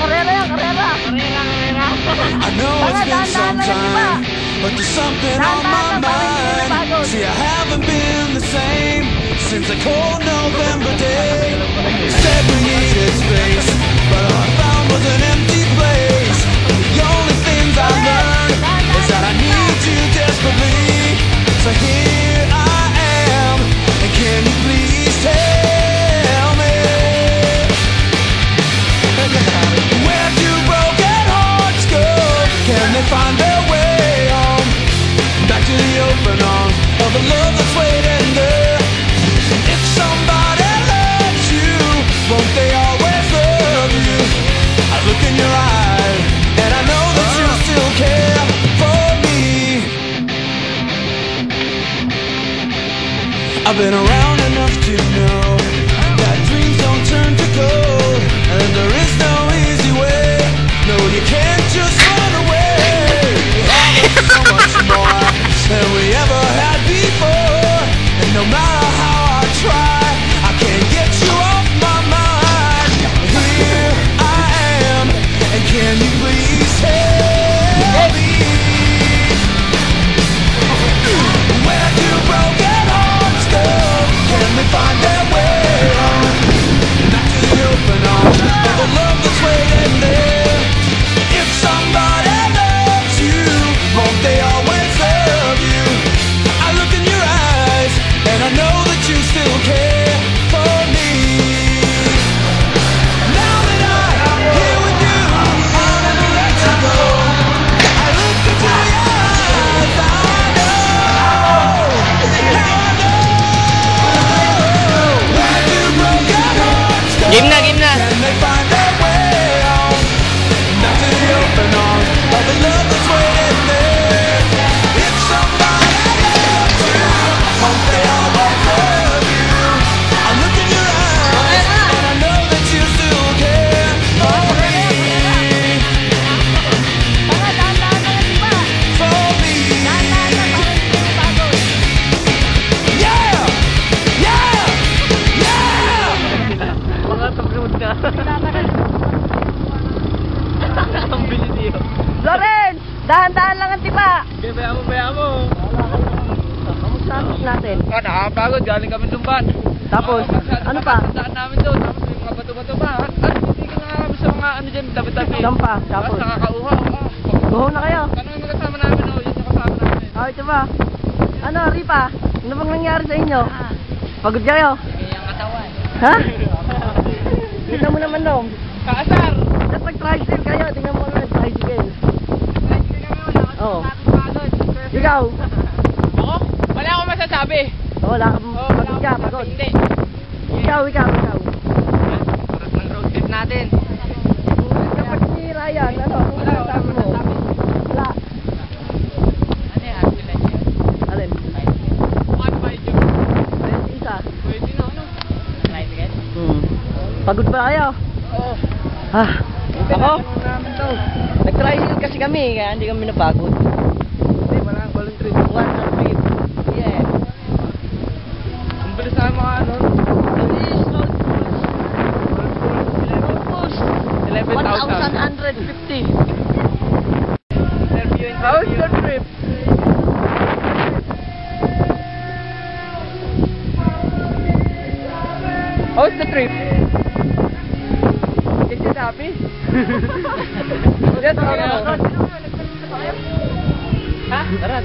karera yan, karera. I know it's been some time, but there's something on my mind. See, I haven't been the same since a cold November day. Said we needed space, but all I found was an empty place. The only things I learned is that I need you desperately. So here I am, and can you please tell me where do broken hearts go? Can they find their way home? Back to the open arms of the love that's waiting there. If somebody loves you, won't they always love you? I look in your eyes, and I know that you still care for me. I've been around enough to know that dreams don't turn to gold, and there is no easy way. No, you can't just run away. There's so much more than we ever had before, and no matter how I try, I can't get you off my mind. Here I am, and can you please tell me where do broken hearts go? Can they find their way home? Back to the open arms of the love that's waiting there. If somebody loves you, won't they always love you? I look in your eyes, and I know that you still care for me. Now that I'm here with you, I'll never let you go. I look into your eyes, I know, now I know. Where do broken hearts go? Game na, game na. Can they find their way home? Back to the open arms of the love that's waiting there. If somebody loves you, won't they always love you? I look in your eyes, and I know that you still care for me. For me. Yeah! Yeah! Yeah! Mga tagod na. Ang bilis niyo. Loren, dahan-dahan lang ang tipa. Okay, baya mo. Kamusta natin? Nakakapagod. Galing kami tumban. Tapos, ano pa? Saan namin doon. Tapos may mga bato-bato pa. At hindi ka nga kami sa mga ano dyan, tabi-tabi. Dampa, tapos. Nakakauhaw. Buho na kayo. Ano yung kasama namin? Yun yung kasama namin. Oh, ito ba? Ano, Ripa? Ano bang nangyari sa inyo? Pagod kayo? Yung katawan. Ha? Tignan mo naman daw. Kaasar! Dapat nag-tricycle kayo. Tingnan mo naman tricycle. Oo. Ikaw? Ako? Wala akong masasabi. Wala kang pagod ka, pagod. Hindi. Ikaw. Ang road trip natin. Kapag si Ryan, ano masasabi mo? Wala. Ano yan? Alin? Ano ba yun? Ayun si isa. Pwede na ano? Tricycle? Pagod pa kayo? Oo. Ako? Nag-tricycle kasi kami, kaya hindi kami napagod. Hindi, walang trip. One trip. Yeah. Ang bilis na mga ano? Almost 11,000. 1,150. How's the trip? How's the trip? Is it happy? Yes, okay. Ha? Tara.